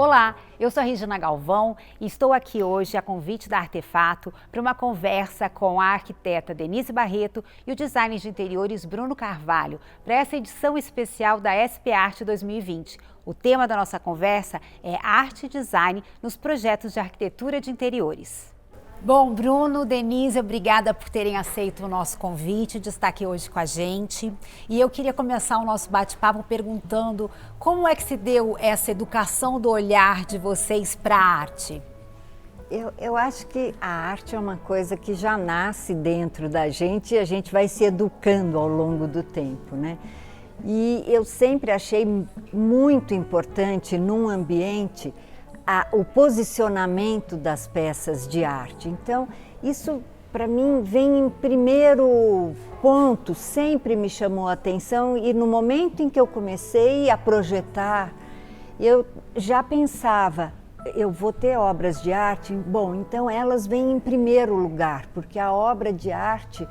Olá, eu sou a Regina Galvão e estou aqui hoje a convite da Artefato para uma conversa com a arquiteta Denise Barreto e o designer de interiores Bruno Carvalho para essa edição especial da SP Arte 2020. O tema da nossa conversa é arte e design nos projetos de arquitetura de interiores. Bom, Bruno, Denise, obrigada por terem aceito o nosso convite de estar aqui hoje com a gente. E eu queria começar o nosso bate-papo perguntando como é que se deu essa educação do olhar de vocês para a arte? Eu acho que a arte é uma coisa que já nasce dentro da gente e a gente vai se educando ao longo do tempo, né? E eu sempre achei muito importante num ambiente o posicionamento das peças de arte. Então, isso para mim vem em primeiro ponto, sempre me chamou a atenção e no momento em que eu comecei a projetar, eu já pensava, eu vou ter obras de arte, bom, então elas vêm em primeiro lugar, porque a obra de arte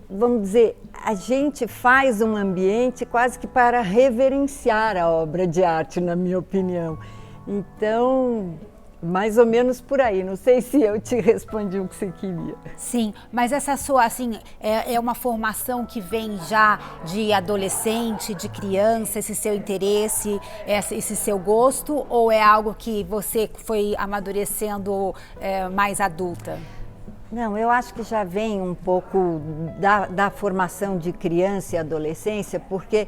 vamos dizer, a gente faz um ambiente quase que para reverenciar a obra de arte, na minha opinião. Então, mais ou menos por aí. Não sei se eu te respondi o que você queria. Sim, mas essa sua, assim, é uma formação que vem já de adolescente, de criança, esse seu interesse, esse seu gosto, ou é algo que você foi amadurecendo mais adulta? Não, eu acho que já vem um pouco da formação de criança e adolescência, porque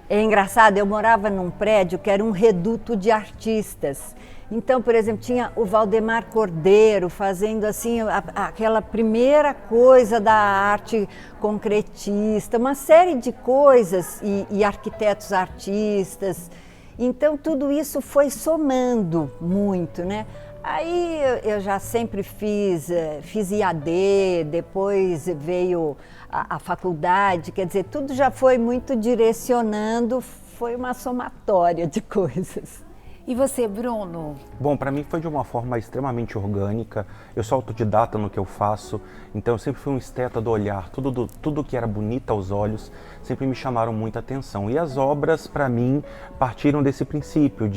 é engraçado, eu morava num prédio que era um reduto de artistas. Então, por exemplo, tinha o Valdemar Cordeiro fazendo assim aquela primeira coisa da arte concretista, uma série de coisas e arquitetos artistas. Então, tudo isso foi somando muito, né? Aí eu já sempre fiz IAD, depois veio a faculdade, quer dizer, tudo já foi muito direcionando, foi uma somatória de coisas. E você, Bruno? Bom, para mim foi de uma forma extremamente orgânica. Eu sou autodidata no que eu faço, então eu sempre fui um esteta do olhar. Tudo que era bonito aos olhos sempre me chamaram muita atenção. E as obras, para mim, partiram desse princípio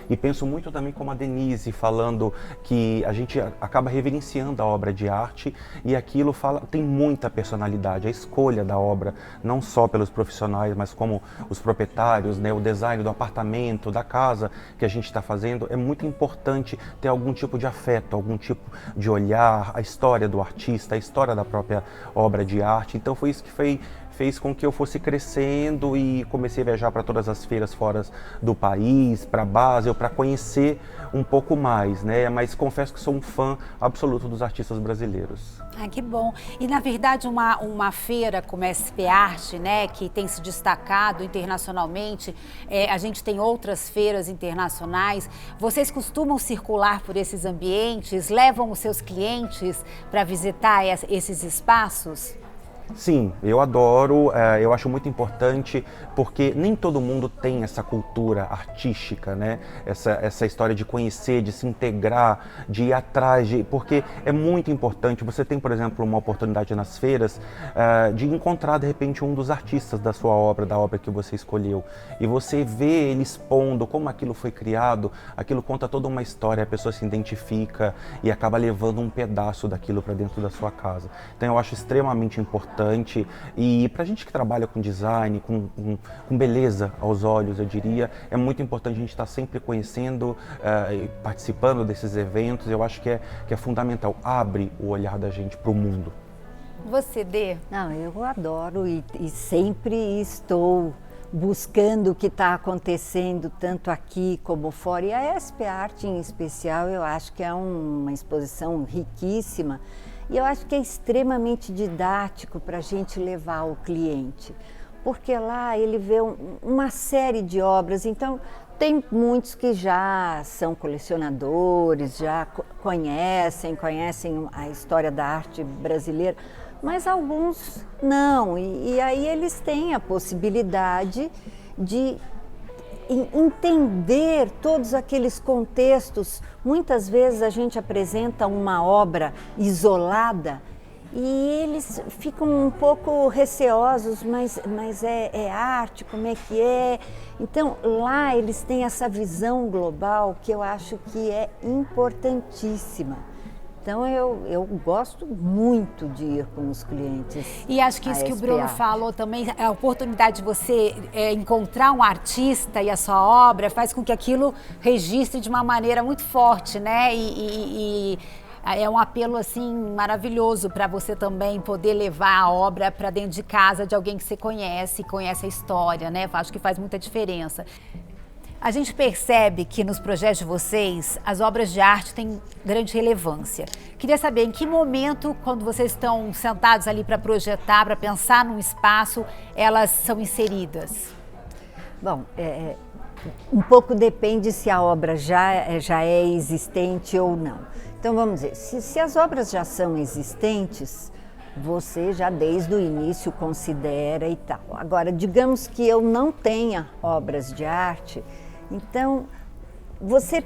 e penso muito também como a Denise, falando que a gente acaba reverenciando a obra de arte e aquilo tem muita personalidade. A escolha da obra, não só pelos profissionais, mas como os proprietários, né, o design do apartamento, da casa que a gente está fazendo, é muito importante ter algum tipo de afeto, algum tipo de olhar, a história do artista, a história da própria obra de arte. Então foi isso que fez com que eu fosse crescendo e comecei a viajar para todas as feiras fora do país, para Basel, para conhecer um pouco mais, né? Mas confesso que sou um fã absoluto dos artistas brasileiros. Ah, que bom. E na verdade uma feira como a SP Arte, né, que tem se destacado internacionalmente, a gente tem outras feiras internacionais. Vocês costumam circular por esses ambientes, levam os seus clientes para visitar esses espaços? Sim, eu adoro, eu acho muito importante porque nem todo mundo tem essa cultura artística, né? Essa história de conhecer, de se integrar, de ir atrás, porque é muito importante. Você tem, por exemplo, uma oportunidade nas feiras de encontrar de repente um dos artistas da sua obra, da obra que você escolheu. E você vê ele expondo como aquilo foi criado, aquilo conta toda uma história, a pessoa se identifica e acaba levando um pedaço daquilo para dentro da sua casa. Então eu acho extremamente importante. E para a gente que trabalha com design, com beleza aos olhos, eu diria, é muito importante a gente estar sempre conhecendo e participando desses eventos. Eu acho que é fundamental, abre o olhar da gente para o mundo. Você, Dê? Não, eu adoro e sempre estou buscando o que está acontecendo tanto aqui como fora. E a SP Arte em especial, eu acho que é uma exposição riquíssima. E eu acho que é extremamente didático para a gente levar o cliente, porque lá ele vê uma série de obras, então tem muitos que já são colecionadores, já conhecem a história da arte brasileira, mas alguns não, e aí eles têm a possibilidade de entender todos aqueles contextos. Muitas vezes a gente apresenta uma obra isolada e eles ficam um pouco receosos, mas é arte, como é que é? Então lá eles têm essa visão global que eu acho que é importantíssima. Então eu gosto muito de ir com os clientes. E acho que isso que o Bruno falou também, a oportunidade de você encontrar um artista e a sua obra faz com que aquilo registre de uma maneira muito forte, né? E é um apelo assim maravilhoso para você também poder levar a obra para dentro de casa de alguém que você conhece a história, né? Acho que faz muita diferença. A gente percebe que nos projetos de vocês, as obras de arte têm grande relevância. Queria saber em que momento, quando vocês estão sentados ali para projetar, para pensar num espaço, elas são inseridas? Bom, um pouco depende se a obra já é existente ou não. Então vamos dizer, se as obras já são existentes, você já desde o início considera e tal. Agora, digamos que eu não tenha obras de arte, então você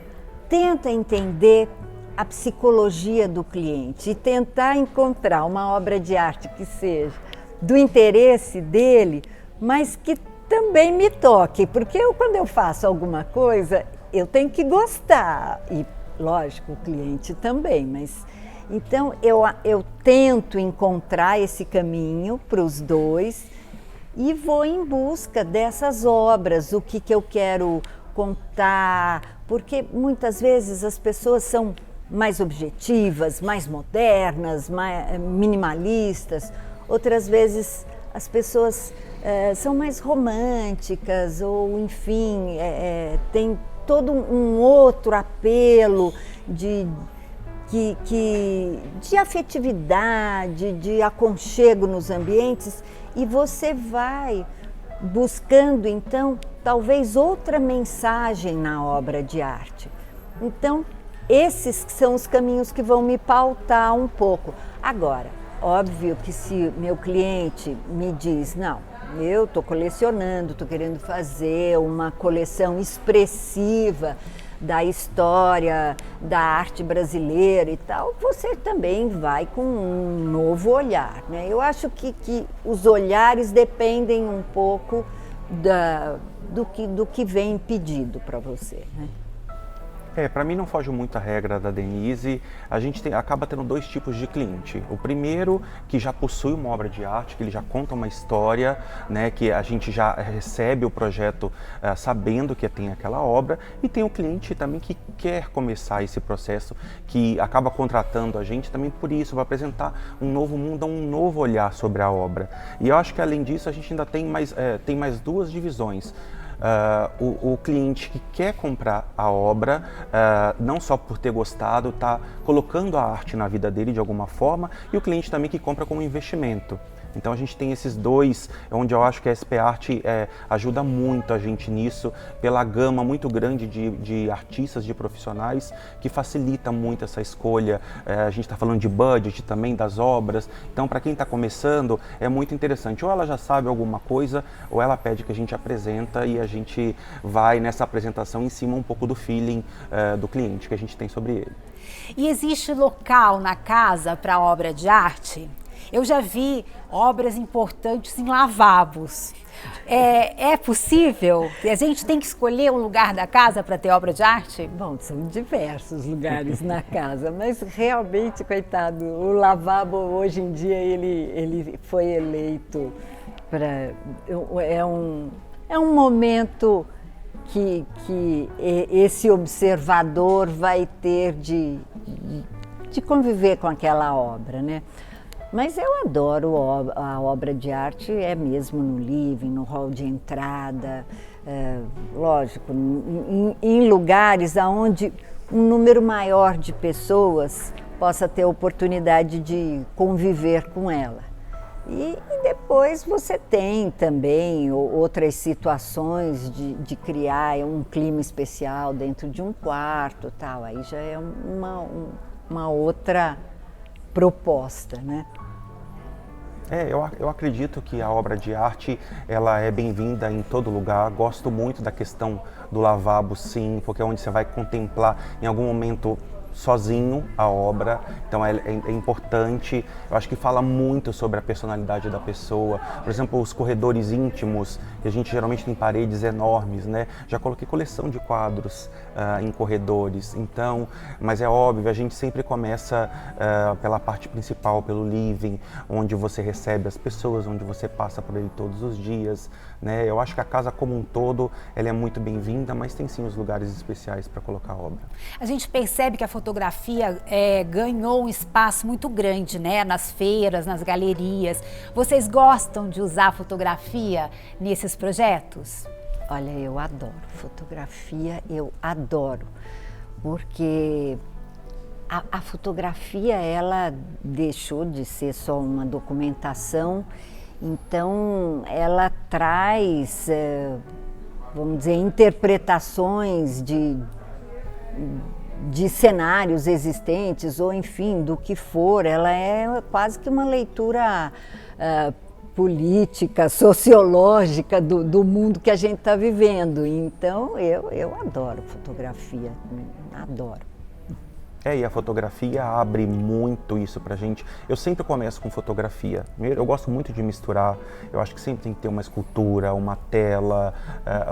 tenta entender a psicologia do cliente e tentar encontrar uma obra de arte que seja do interesse dele, mas que também me toque, porque quando eu faço alguma coisa, eu tenho que gostar, e lógico, o cliente também, mas então eu tento encontrar esse caminho para os dois e vou em busca dessas obras, o que eu quero contar, porque muitas vezes as pessoas são mais objetivas, mais modernas, mais minimalistas, outras vezes as pessoas são mais românticas ou enfim, tem todo um outro apelo de afetividade, de aconchego nos ambientes, e você vai buscando então talvez outra mensagem na obra de arte. Então esses são os caminhos que vão me pautar um pouco. Agora, óbvio que se meu cliente me diz, não, eu estou colecionando, estou querendo fazer uma coleção expressiva da história, da arte brasileira e tal, você também vai com um novo olhar, né? Eu acho que os olhares dependem um pouco do que vem pedido para você, né? Para mim não foge muito a regra da Denise. A gente acaba tendo dois tipos de cliente. O primeiro, que já possui uma obra de arte, que ele já conta uma história, né, que a gente já recebe o projeto sabendo que tem aquela obra. E tem o cliente também que quer começar esse processo, que acaba contratando a gente também por isso, para apresentar um novo mundo, um novo olhar sobre a obra. E eu acho que além disso a gente ainda tem mais duas divisões. O cliente que quer comprar a obra, não só por ter gostado, está colocando a arte na vida dele de alguma forma, e o cliente também que compra como investimento. Então a gente tem esses dois, onde eu acho que a SP Art ajuda muito a gente nisso, pela gama muito grande de artistas, de profissionais, que facilita muito essa escolha. A gente está falando de budget também, das obras, então para quem está começando é muito interessante. Ou ela já sabe alguma coisa, ou ela pede que a gente apresenta e a gente vai nessa apresentação em cima um pouco do feeling do cliente que a gente tem sobre ele. E existe local na casa para obra de arte? Eu já vi obras importantes em lavabos. É possível? A gente tem que escolher um lugar da casa para ter obra de arte? Bom, são diversos lugares na casa, mas realmente, coitado, o lavabo hoje em dia ele foi eleito para... É um momento que esse observador vai ter de conviver com aquela obra, né? Mas eu adoro a obra de arte, é mesmo no living, no hall de entrada, lógico, em lugares onde um número maior de pessoas possa ter a oportunidade de conviver com ela. E depois você tem também outras situações de criar um clima especial dentro de um quarto, tal. Aí já é uma outra proposta, né? Eu acredito que a obra de arte ela é bem-vinda em todo lugar. Gosto muito da questão do lavabo, sim, porque é onde você vai contemplar em algum momento sozinho a obra, então é importante, eu acho que fala muito sobre a personalidade da pessoa. Por exemplo, os corredores íntimos, que a gente geralmente tem paredes enormes, né? Já coloquei coleção de quadros em corredores, então, mas é óbvio, a gente sempre começa pela parte principal, pelo living, onde você recebe as pessoas, onde você passa por ele todos os dias, né? Eu acho que a casa como um todo, ela é muito bem-vinda, mas tem sim os lugares especiais para colocar a obra. A gente percebe que a fotografia ganhou um espaço muito grande, né? Nas feiras, nas galerias. Vocês gostam de usar a fotografia nesses projetos? Olha, eu adoro fotografia, eu adoro, porque a fotografia, ela deixou de ser só uma documentação, então ela traz, vamos dizer, interpretações de cenários existentes, ou enfim, do que for. Ela é quase que uma leitura política, sociológica do mundo que a gente está vivendo. Então, eu adoro fotografia, adoro. E a fotografia abre muito isso pra gente. Eu sempre começo com fotografia. Eu gosto muito de misturar. Eu acho que sempre tem que ter uma escultura, uma tela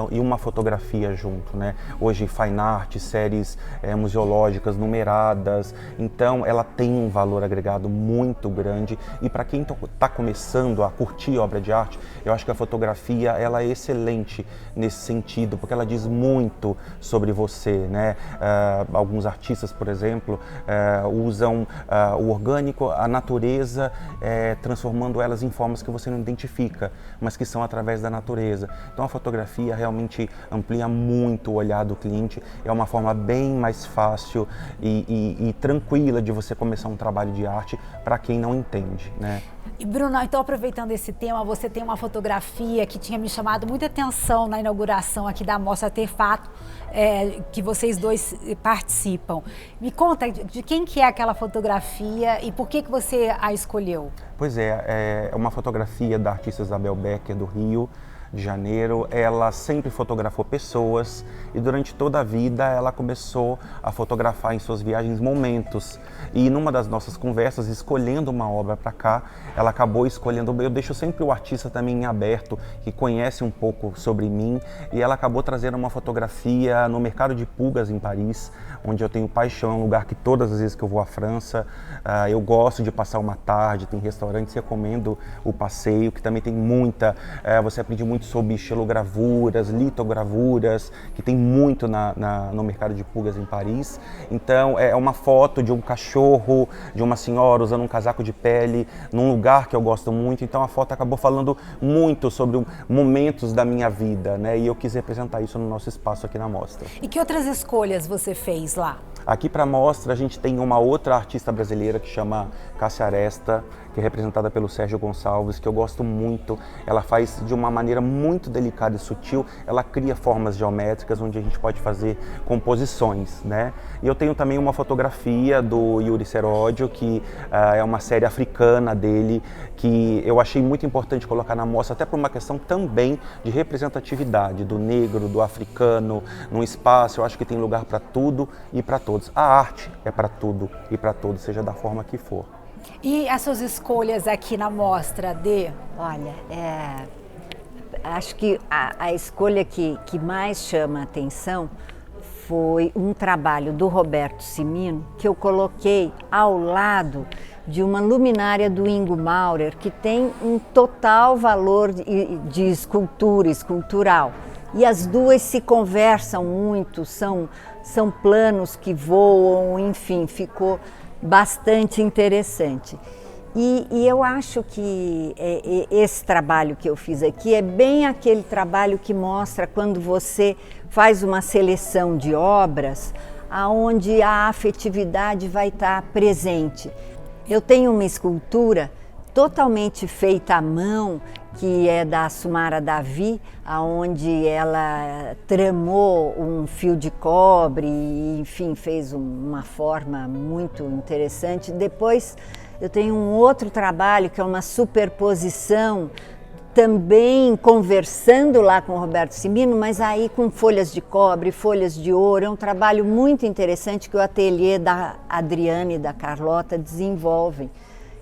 e uma fotografia junto, né? Hoje, fine art, séries museológicas numeradas. Então, ela tem um valor agregado muito grande. E para quem está começando a curtir obra de arte, eu acho que a fotografia ela é excelente nesse sentido, porque ela diz muito sobre você, né? Alguns artistas, por exemplo, usam o orgânico, a natureza, transformando elas em formas que você não identifica, mas que são através da natureza. Então a fotografia realmente amplia muito o olhar do cliente, é uma forma bem mais fácil e tranquila de você começar um trabalho de arte para quem não entende, né? E Bruno, então aproveitando esse tema, você tem uma fotografia que tinha me chamado muita atenção na inauguração aqui da Mostra Artefato, que vocês dois participam. Me conta de quem que é aquela fotografia e por que você a escolheu? Pois é uma fotografia da artista Isabel Becker, do Rio de Janeiro. Ela sempre fotografou pessoas e durante toda a vida ela começou a fotografar em suas viagens momentos. E numa das nossas conversas, escolhendo uma obra para cá, ela acabou escolhendo, eu deixo sempre o artista também em aberto, que conhece um pouco sobre mim, e ela acabou trazendo uma fotografia no Mercado de Pulgas em Paris, onde eu tenho paixão, é um lugar que todas as vezes que eu vou à França, eu gosto de passar uma tarde, tem restaurantes, recomendo o passeio, que também tem muita, você aprende muito sobre xilogravuras, litogravuras, que tem muito no Mercado de Pulgas em Paris. Então é uma foto de um cachorro, de uma senhora usando um casaco de pele, num lugar que eu gosto muito. Então a foto acabou falando muito sobre momentos da minha vida, né? E eu quis representar isso no nosso espaço aqui na mostra. E que outras escolhas você fez lá? Aqui para a mostra a gente tem uma outra artista brasileira que chama Cássia Aresta, que é representada pelo Sérgio Gonçalves, que eu gosto muito. Ela faz de uma maneira muito delicada e sutil, ela cria formas geométricas onde a gente pode fazer composições, né? E eu tenho também uma fotografia do Yuri Seródio, que é uma série africana dele, que eu achei muito importante colocar na mostra, até por uma questão também de representatividade do negro, do africano, num espaço. Eu acho que tem lugar para tudo e para todos. A arte é para tudo e para todos, seja da forma que for. E as suas escolhas aqui na mostra, Dê? Olha, acho que a escolha que mais chama a atenção foi um trabalho do Roberto Cimino, que eu coloquei ao lado de uma luminária do Ingo Maurer, que tem um total valor de escultural. E as duas se conversam muito, são planos que voam, enfim, ficou bastante interessante. E eu acho que esse trabalho que eu fiz aqui é bem aquele trabalho que mostra quando você faz uma seleção de obras aonde a afetividade vai estar presente. Eu tenho uma escultura totalmente feita à mão, que é da Sumara Davi, onde ela tramou um fio de cobre e, enfim, fez uma forma muito interessante. Depois eu tenho um outro trabalho que é uma superposição também conversando lá com o Roberto Cimino, mas aí com folhas de cobre, folhas de ouro. É um trabalho muito interessante que o ateliê da Adriane e da Carlota desenvolvem,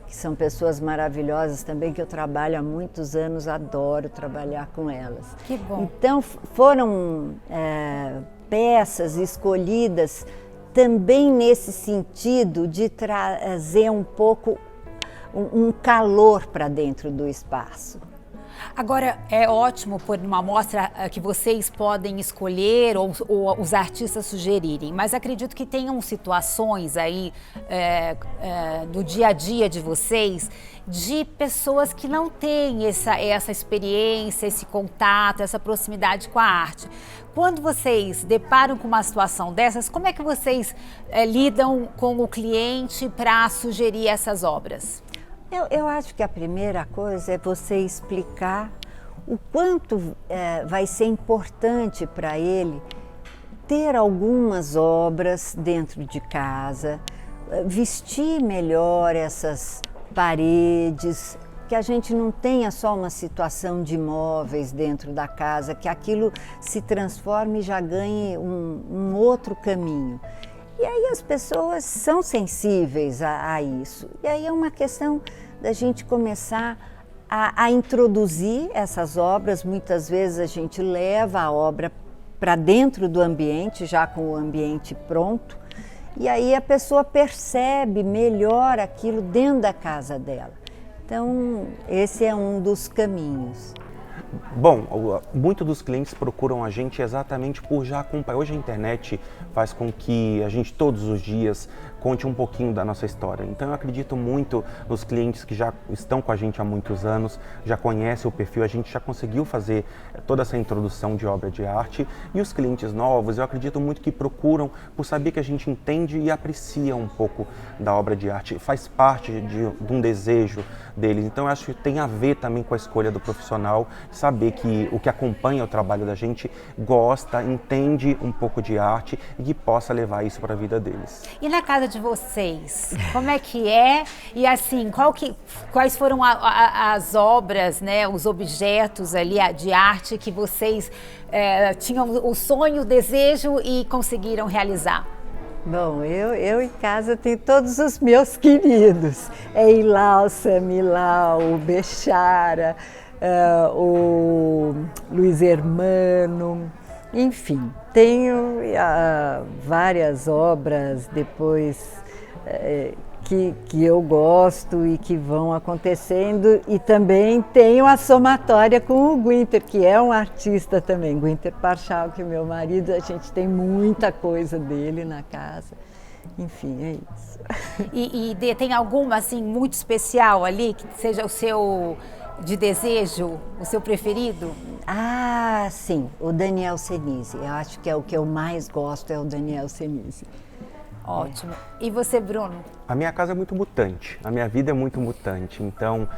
que são pessoas maravilhosas também, que eu trabalho há muitos anos, adoro trabalhar com elas. Que bom. Então foram peças escolhidas também nesse sentido de trazer um pouco um calor para dentro do espaço. Agora, é ótimo pôr numa mostra que vocês podem escolher ou os artistas sugerirem, mas acredito que tenham situações aí do dia a dia de vocês de pessoas que não têm essa experiência, esse contato, essa proximidade com a arte. Quando vocês deparam com uma situação dessas, como é que vocês lidam com o cliente para sugerir essas obras? Eu acho que a primeira coisa é você explicar o quanto vai ser importante para ele ter algumas obras dentro de casa, vestir melhor essas paredes, que a gente não tenha só uma situação de móveis dentro da casa, que aquilo se transforme e já ganhe um outro caminho. E aí as pessoas são sensíveis a isso. E aí é uma questão da gente começar a introduzir essas obras. Muitas vezes a gente leva a obra para dentro do ambiente, já com o ambiente pronto, e aí a pessoa percebe melhor aquilo dentro da casa dela. Então, esse é um dos caminhos. Bom, muitos dos clientes procuram a gente exatamente por já acompanhar. Hoje a internet faz com que a gente todos os dias conte um pouquinho da nossa história. Então eu acredito muito nos clientes que já estão com a gente há muitos anos, já conhecem o perfil, a gente já conseguiu fazer toda essa introdução de obra de arte. E os clientes novos, eu acredito muito que procuram por saber que a gente entende e aprecia um pouco da obra de arte, faz parte de um desejo deles. Então eu acho que tem a ver também com a escolha do profissional, saber que o que acompanha o trabalho da gente gosta, entende um pouco de arte e que possa levar isso para a vida deles. E na casa de vocês, como é que é? E assim, quais foram as obras, né, os objetos ali de arte que vocês tinham o sonho, o desejo e conseguiram realizar? Bom, eu em casa tenho todos os meus queridos. É Ilau, Samilau, o Bechara, o Luiz Hermano, enfim, tenho várias obras depois que eu gosto e que vão acontecendo, e também tenho a somatória com o Guinter, que é um artista também, Guinter Parchal, que é meu marido, a gente tem muita coisa dele na casa, enfim, é isso. E tem alguma assim muito especial ali, que seja o seu de desejo, o seu preferido? Ah, sim, o Daniel Senise. Eu acho que é o que eu mais gosto, é o Daniel Senise. Ótimo. E você, Bruno? A minha casa é muito mutante, a minha vida é muito mutante, então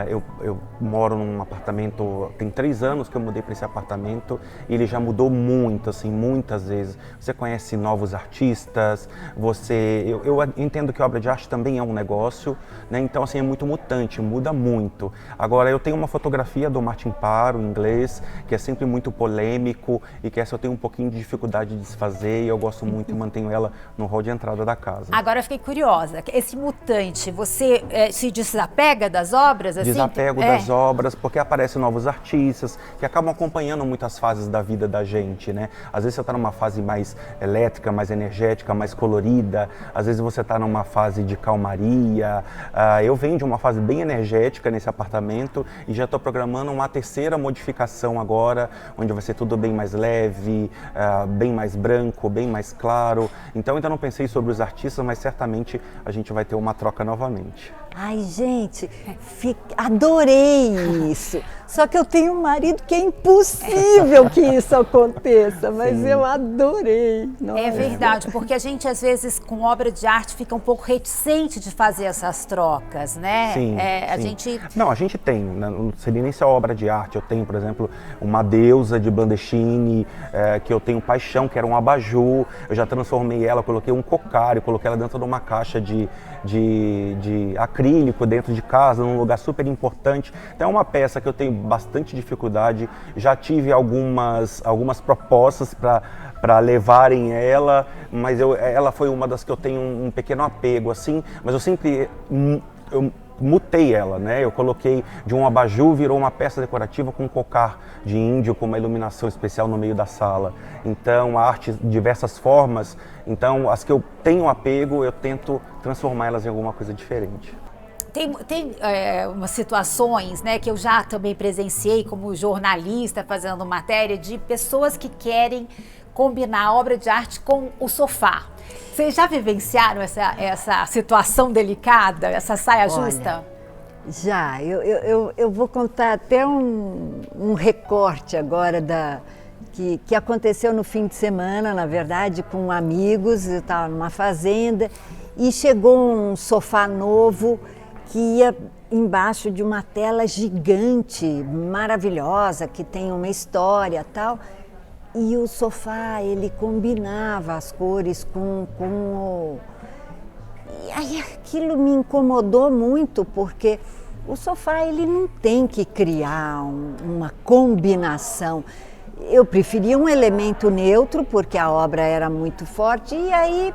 eu moro num apartamento, tem 3 anos que eu mudei para esse apartamento e ele já mudou muito, assim, muitas vezes. Você conhece novos artistas, eu entendo que a obra de arte também é um negócio, né? Então assim, é muito mutante, muda muito. Agora eu tenho uma fotografia do Martin Parr, em inglês, que é sempre muito polêmico e que essa eu tenho um pouquinho de dificuldade de desfazer e eu gosto muito e mantenho ela no hall de entrada da casa. Agora eu fiquei curiosa, esse mutante, você se desapega das obras? Assim? Desapego das obras, porque aparecem novos artistas que acabam acompanhando muitas fases da vida da gente, né? Às vezes você está numa fase mais elétrica, mais energética, mais colorida, às vezes você está numa fase de calmaria. Eu venho de uma fase bem energética nesse apartamento e já estou programando uma 3ª modificação agora, onde vai ser tudo bem mais leve, bem mais branco, bem mais claro. Então ainda não pensei sobre os artistas, mas certamente a gente vai ter uma troca novamente. Ai, gente, adorei isso. Só que eu tenho um marido que é impossível que isso aconteça, mas sim, eu adorei. Nossa. É verdade, porque a gente às vezes com obra de arte fica um pouco reticente de fazer essas trocas, né? Sim, a sim. gente... Não, a gente tem, não seria nem só obra de arte. Eu tenho, por exemplo, uma deusa de Blandechini, que eu tenho paixão, que era um abajur. Eu já transformei ela, coloquei um cocário, coloquei ela dentro de uma caixa de de acrílico dentro de casa, num lugar super importante. Então é uma peça que eu tenho bastante dificuldade, já tive algumas propostas para levarem ela, mas ela foi uma das que eu tenho um pequeno apego, assim, mas eu sempre mutei ela, né? Eu coloquei de um abajur, virou uma peça decorativa com um cocar de índio, com uma iluminação especial no meio da sala. Então, a arte de diversas formas, então as que eu tenho apego, eu tento transformar elas em alguma coisa diferente. Tem umas situações, né, que eu já também presenciei como jornalista fazendo matéria de pessoas que querem combinar a obra de arte com o sofá. Vocês já vivenciaram essa situação delicada, essa saia justa? Já, eu vou contar até um recorte agora que aconteceu no fim de semana, na verdade, com amigos. Eu estava numa fazenda e chegou um sofá novo que ia embaixo de uma tela gigante, maravilhosa, que tem uma história e tal. E o sofá, ele combinava as cores com o... E aí aquilo me incomodou muito, porque o sofá, ele não tem que criar uma combinação. Eu preferia um elemento neutro, porque a obra era muito forte, e aí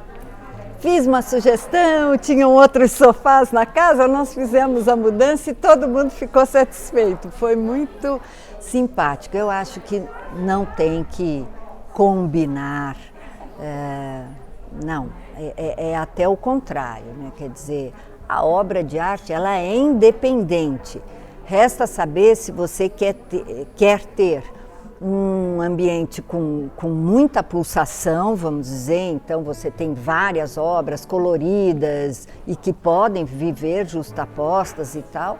fiz uma sugestão, tinham outros sofás na casa, nós fizemos a mudança e todo mundo ficou satisfeito. Foi muito simpático. Eu acho que não tem que combinar, não, é até o contrário, né? Quer dizer, a obra de arte, ela é independente. Resta saber se você quer ter um ambiente com muita pulsação, vamos dizer, então você tem várias obras coloridas e que podem viver justapostas e tal,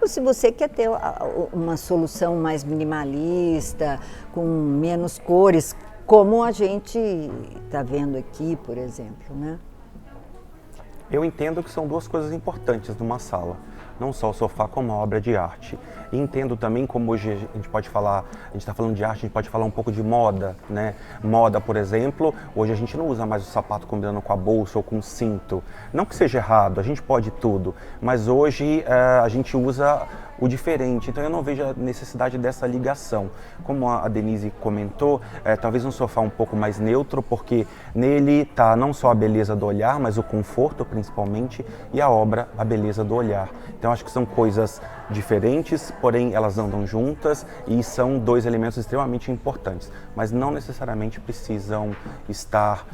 ou se você quer ter uma solução mais minimalista, com menos cores, como a gente está vendo aqui, por exemplo, né? Eu entendo que são duas coisas importantes numa sala, não só o sofá como a obra de arte. E entendo também como hoje a gente pode falar, a gente está falando de arte, a gente pode falar um pouco de moda, né? Moda, por exemplo, hoje a gente não usa mais o sapato combinando com a bolsa ou com o cinto. Não que seja errado, a gente pode tudo, mas hoje a gente usa o diferente, então eu não vejo a necessidade dessa ligação. Como a Denise comentou, talvez um sofá um pouco mais neutro, porque nele está não só a beleza do olhar, mas o conforto principalmente, e a obra, a beleza do olhar. Então acho que são coisas diferentes, porém elas andam juntas e são dois elementos extremamente importantes, mas não necessariamente precisam estar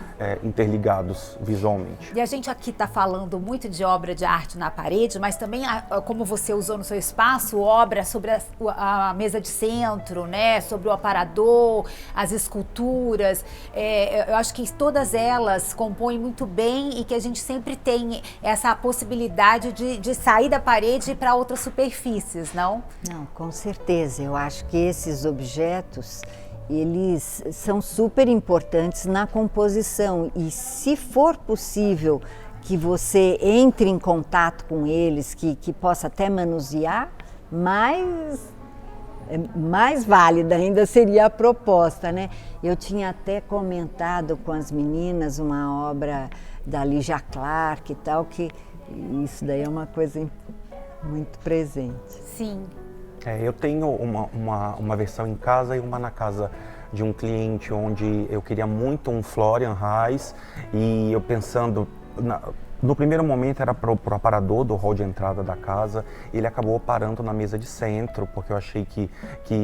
interligados visualmente. E a gente aqui está falando muito de obra de arte na parede, mas também, como você usou no seu espaço, obra sobre a mesa de centro, né? Sobre o aparador, as esculturas. Eu acho que todas elas compõem muito bem e que a gente sempre tem essa possibilidade de sair da parede e ir para outras superfícies, não? Não, com certeza. Eu acho que esses objetos, eles são super importantes na composição e, se for possível que você entre em contato com eles, que possa até manusear, mais válida ainda seria a proposta, né? Eu tinha até comentado com as meninas uma obra da Lygia Clark e tal, que isso daí é uma coisa muito presente. Sim. Eu tenho uma versão em casa e uma na casa de um cliente, onde eu queria muito um Florian Reis, e eu pensando... No primeiro momento era para o aparador do hall de entrada da casa, e ele acabou parando na mesa de centro, porque eu achei que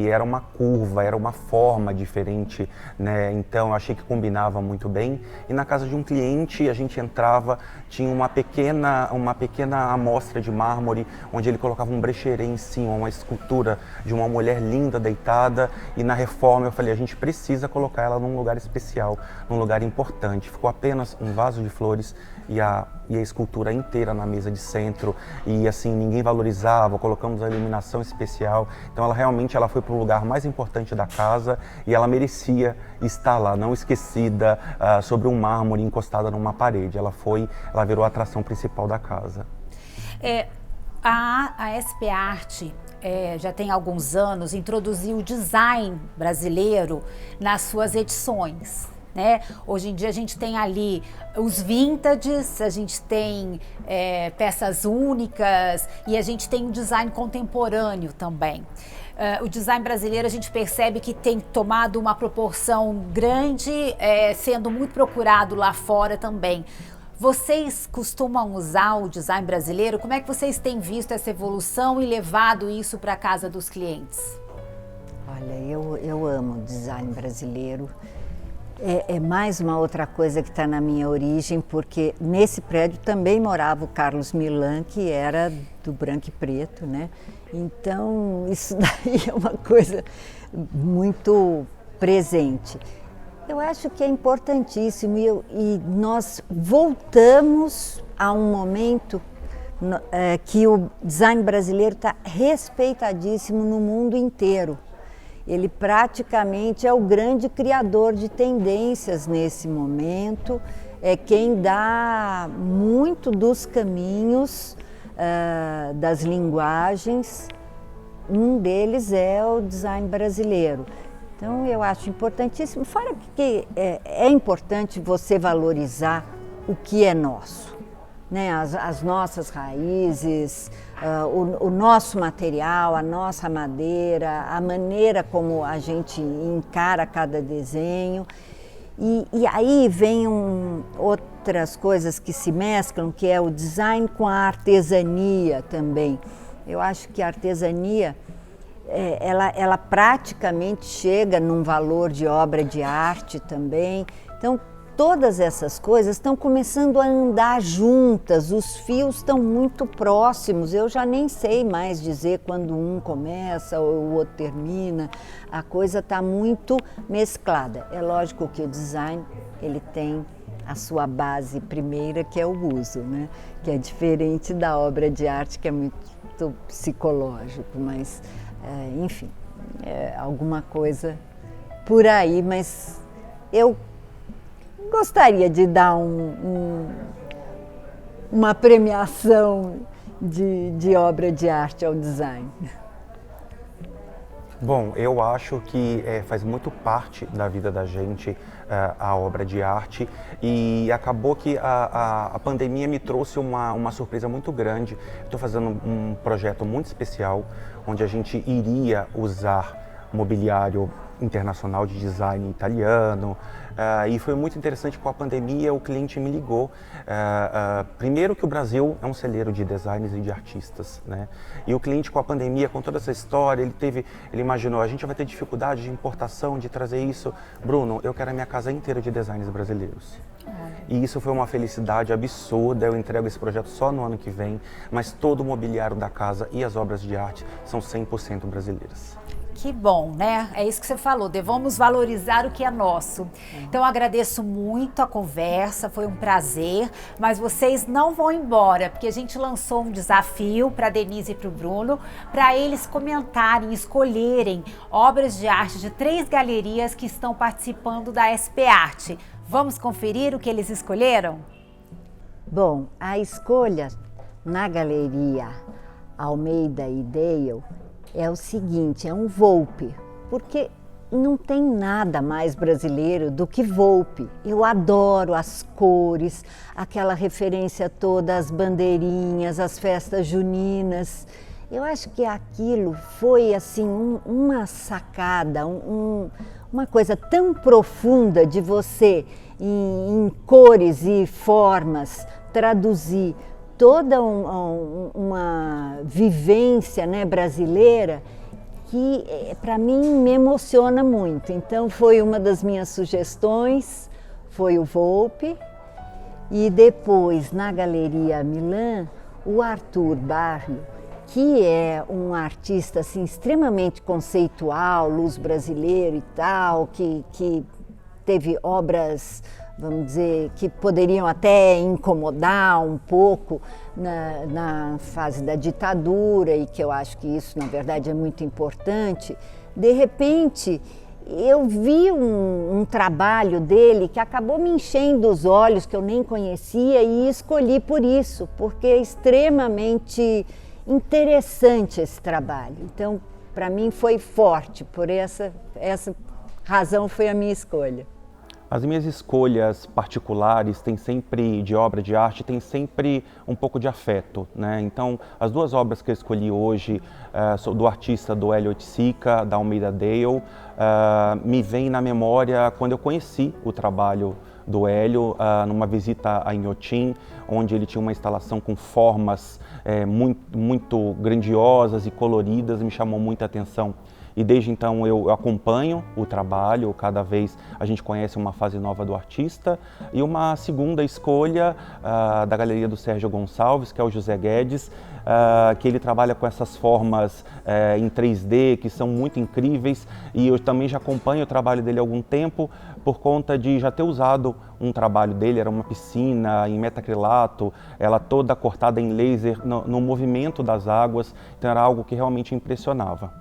era uma curva, era uma forma diferente, né? Então eu achei que combinava muito bem. E na casa de um cliente a gente entrava, tinha uma pequena amostra de mármore, onde ele colocava um brecheret em cima, uma escultura de uma mulher linda deitada, e na reforma eu falei, a gente precisa colocar ela num lugar especial, num lugar importante. Ficou apenas um vaso de flores e a escultura inteira na mesa de centro, e assim, ninguém valorizava, colocamos a iluminação especial. Então ela foi para o lugar mais importante da casa e ela merecia estar lá, não esquecida sobre um mármore encostada numa parede. Ela virou a atração principal da casa. A SP Arte já tem alguns anos introduziu o design brasileiro nas suas edições. né? Hoje em dia a gente tem ali os vintages, a gente tem peças únicas e a gente tem um design contemporâneo também. O design brasileiro a gente percebe que tem tomado uma proporção grande, sendo muito procurado lá fora também. Vocês costumam usar o design brasileiro? Como é que vocês têm visto essa evolução e levado isso para a casa dos clientes? Olha, eu amo o design brasileiro. É mais uma outra coisa que está na minha origem, porque nesse prédio também morava o Carlos Milan, que era do branco e preto, né? Então, isso daí é uma coisa muito presente. Eu acho que é importantíssimo e nós voltamos a um momento que o design brasileiro está respeitadíssimo no mundo inteiro. Ele praticamente é o grande criador de tendências nesse momento, é quem dá muito dos caminhos das linguagens, um deles é o design brasileiro. Então eu acho importantíssimo, fora que é importante você valorizar o que é nosso, né? As nossas raízes, o nosso material, a nossa madeira, a maneira como a gente encara cada desenho. E aí vem outras coisas que se mesclam, que é o design com a artesania também. Eu acho que a artesania, ela praticamente chega num valor de obra de arte também. Então, todas essas coisas estão começando a andar juntas, os fios estão muito próximos, eu já nem sei mais dizer quando um começa ou o outro termina, a coisa está muito mesclada. É lógico que o design, ele tem a sua base primeira, que é o uso, né? Que é diferente da obra de arte, que é muito psicológico, mas, enfim, alguma coisa por aí, mas eu gostaria de dar uma premiação de obra de arte ao design. Bom, eu acho que faz muito parte da vida da gente a obra de arte e acabou que a pandemia me trouxe uma surpresa muito grande. Estou fazendo um projeto muito especial onde a gente iria usar mobiliário internacional de design italiano, e foi muito interessante. Com a pandemia o cliente me ligou, primeiro que o Brasil é um celeiro de designers e de artistas, né? E o cliente, com a pandemia, com toda essa história, ele imaginou, a gente vai ter dificuldade de importação, de trazer isso. Bruno, eu quero a minha casa inteira de designers brasileiros. E isso foi uma felicidade absurda. Eu entrego esse projeto só no ano que vem, mas todo o mobiliário da casa e as obras de arte são 100% brasileiras. Que bom, né? É isso que você falou, devemos valorizar o que é nosso. Então eu agradeço muito a conversa, foi um prazer, mas vocês não vão embora, porque a gente lançou um desafio para a Denise e para o Bruno, para eles comentarem, escolherem obras de arte de 3 galerias que estão participando da SP Arte. Vamos conferir o que eles escolheram? Bom, a escolha na galeria Almeida e Dale é o seguinte, é um Volpe, porque não tem nada mais brasileiro do que Volpe. Eu adoro as cores, aquela referência toda às bandeirinhas, às festas juninas. Eu acho que aquilo foi assim uma sacada, uma coisa tão profunda de você, em cores e formas, traduzir toda uma vivência, né, brasileira, que para mim me emociona muito. Então foi uma das minhas sugestões, foi o Volpe. E depois, na Galeria Milan, o Arthur Barrio, que é um artista assim, extremamente conceitual, luz brasileiro e tal, que teve obras, vamos dizer, que poderiam até incomodar um pouco na fase da ditadura, e que eu acho que isso, na verdade, é muito importante. De repente, eu vi um trabalho dele que acabou me enchendo os olhos, que eu nem conhecia, e escolhi por isso, porque é extremamente interessante esse trabalho. Então, para mim foi forte, por essa razão foi a minha escolha. As minhas escolhas particulares de obra de arte tem sempre um pouco de afeto, né? Então, as duas obras que eu escolhi hoje, do artista do Hélio Oiticica, da Almeida Dale, me vem na memória quando eu conheci o trabalho do Hélio, numa visita a Inhotim, onde ele tinha uma instalação com formas muito grandiosas e coloridas, me chamou muita atenção. E desde então eu acompanho o trabalho, cada vez a gente conhece uma fase nova do artista. E uma segunda escolha da galeria do Sérgio Gonçalves, que é o José Guedes, que ele trabalha com essas formas em 3D, que são muito incríveis. E eu também já acompanho o trabalho dele há algum tempo, por conta de já ter usado um trabalho dele, era uma piscina em metacrilato, ela toda cortada em laser no movimento das águas, então era algo que realmente impressionava.